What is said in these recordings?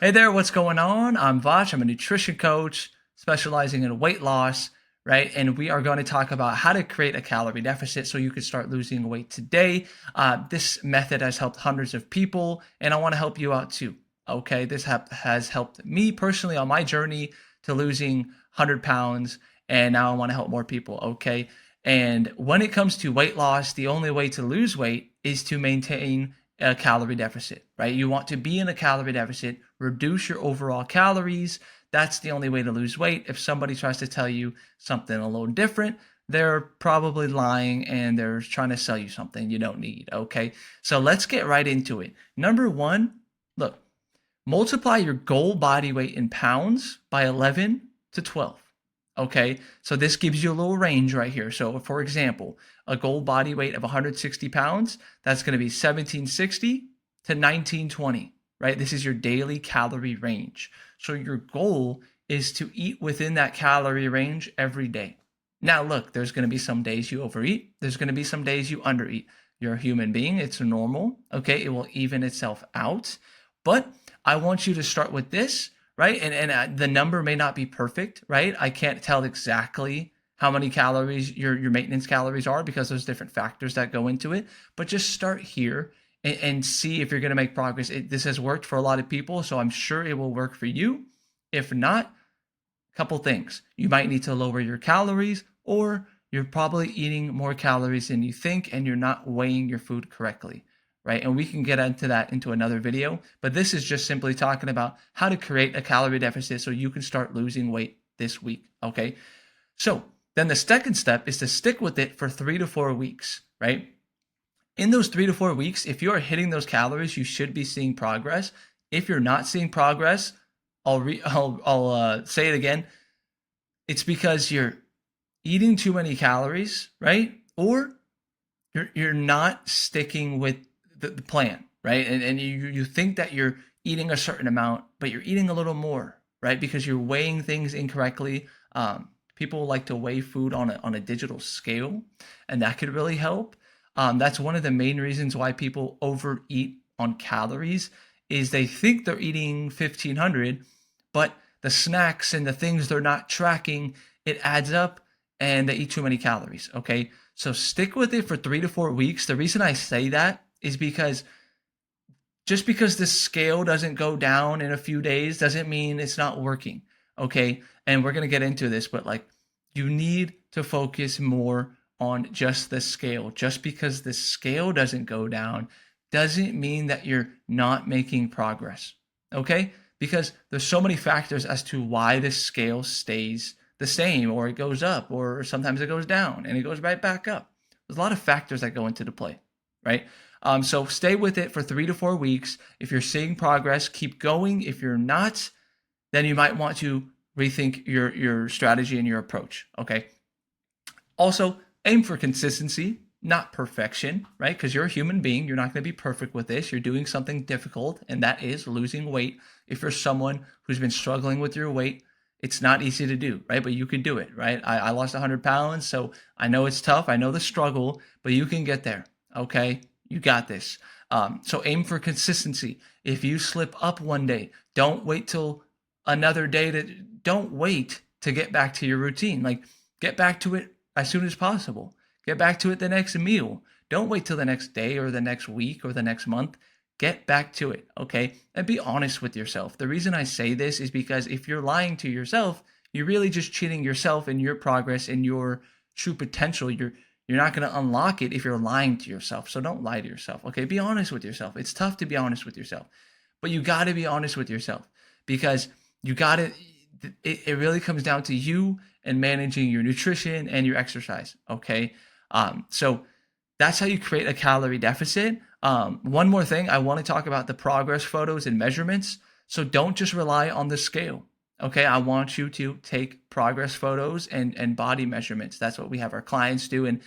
Hey there, what's going on? I'm Vash. I'm a nutrition coach specializing in weight loss, right? And we are going to talk about how to create a calorie deficit so you can start losing weight today. This method has helped hundreds of people, and I want to help you out too. Okay, this has helped me personally on my journey to losing 100 pounds, and now I want to help more people. Okay, and when it comes to weight loss, the only way to lose weight is to maintain a calorie deficit, right? You want to be in a calorie deficit, reduce your overall calories. That's the only way to lose weight. If somebody tries to tell you something a little different, they're probably lying and they're trying to sell you something you don't need. Okay. So let's get right into it. Number one, look, multiply your goal body weight in pounds by 11 to 12. Okay, so this gives you a little range right here. So, for example, a goal body weight of 160 pounds, that's going to be 1760 to 1920, right? This is your daily calorie range. So, your goal is to eat within that calorie range every day. Now, look, there's going to be some days you overeat, there's going to be some days you undereat. You're a human being, it's normal. Okay, it will even itself out. But I want you to start with this, right? And the number may not be perfect, right? I can't tell exactly how many calories your maintenance calories are because there's different factors that go into it. But just start here and see if you're going to make progress. This has worked for a lot of people, so I'm sure it will work for you. If not, a couple things. You might need to lower your calories, or you're probably eating more calories than you think and you're not weighing your food correctly, right? And we can get into that into another video, but this is just simply talking about how to create a calorie deficit so you can start losing weight this week, okay? So then the second step is to stick with it for 3 to 4 weeks, right? In those 3 to 4 weeks, if you are hitting those calories, you should be seeing progress. If you're not seeing progress, I'll say it again. It's because you're eating too many calories, right? Or you're not sticking with the plan, right? And you think that you're eating a certain amount, but you're eating a little more, right? Because you're weighing things incorrectly. People like to weigh food on a digital scale, and that could really help. That's one of the main reasons why people overeat on calories is they think they're eating 1500, but the snacks and the things they're not tracking, it adds up and they eat too many calories. Okay. So stick with it for 3 to 4 weeks. The reason I say that is because just because the scale doesn't go down in a few days doesn't mean it's not working. Okay. And we're going to get into this, but like you need to focus more on just the scale. Just because the scale doesn't go down doesn't mean that you're not making progress. Okay. Because there's so many factors as to why the scale stays the same, or it goes up, or sometimes it goes down and it goes right back up. There's a lot of factors that go into the play, right? So stay with it for 3 to 4 weeks. If you're seeing progress, keep going. If you're not, then you might want to rethink your strategy and your approach. Okay. Also, aim for consistency, not perfection, right? Because you're a human being. You're not going to be perfect with this. You're doing something difficult, and that is losing weight. If you're someone who's been struggling with your weight, it's not easy to do, right? But you can do it, right? I lost 100 pounds, so I know it's tough. I know the struggle, but you can get there, okay? You got this. So aim for consistency. If you slip up one day, don't wait till another day don't wait to get back to your routine. Like get back to it as soon as possible. Get back to it the next meal. Don't wait till the next day or the next week or the next month. Get back to it, okay? And be honest with yourself. The reason I say this is because if you're lying to yourself, you're really just cheating yourself in your progress and your true potential. You're not going to unlock it if you're lying to yourself. So don't lie to yourself, okay? Be honest with yourself. It's tough to be honest with yourself, but you got to be honest with yourself because you got to. It really comes down to you and managing your nutrition and your exercise, okay? So that's how you create a calorie deficit. One more thing, I want to talk about the progress photos and measurements. So don't just rely on the scale. Okay, I want you to take progress photos and body measurements. That's what we have our clients do. And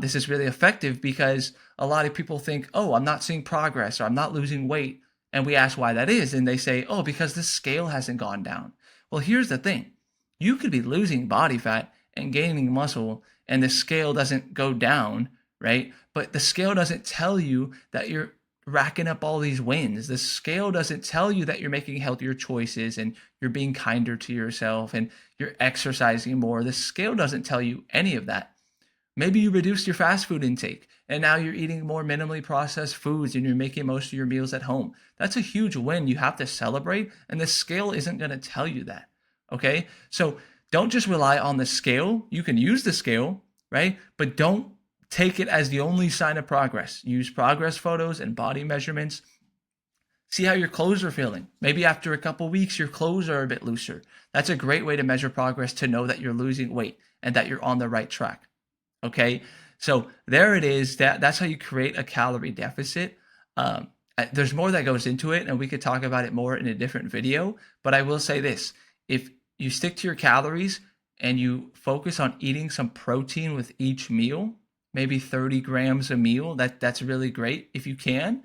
this is really effective because a lot of people think, oh, I'm not seeing progress or I'm not losing weight. And we ask why that is. And they say, oh, because the scale hasn't gone down. Well, here's the thing. You could be losing body fat and gaining muscle and the scale doesn't go down, right? But the scale doesn't tell you that you're racking up all these wins. The scale doesn't tell you that you're making healthier choices and you're being kinder to yourself and you're exercising more. The scale doesn't tell you any of that. Maybe you reduced your fast food intake and now you're eating more minimally processed foods and you're making most of your meals at home. That's a huge win you have to celebrate, and the scale isn't going to tell you that. Okay? So don't just rely on the scale. You can use the scale, right? But don't take it as the only sign of progress. Use progress photos and body measurements. See how your clothes are feeling. Maybe after a couple weeks, your clothes are a bit looser. That's a great way to measure progress, to know that you're losing weight and that you're on the right track. Okay, so there it is. That's how you create a calorie deficit. There's more that goes into it, and we could talk about it more in a different video. But I will say this: if you stick to your calories and you focus on eating some protein with each meal, maybe 30 grams a meal, that's really great if you can.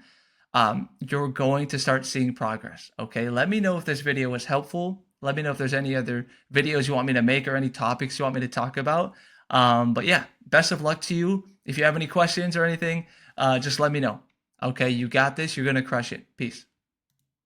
You're going to start seeing progress. Okay, let me know if this video was helpful. Let me know if there's any other videos you want me to make or any topics you want me to talk about. But yeah, best of luck to you. If you have any questions or anything, just let me know. Okay, you got this. You're going to crush it. Peace.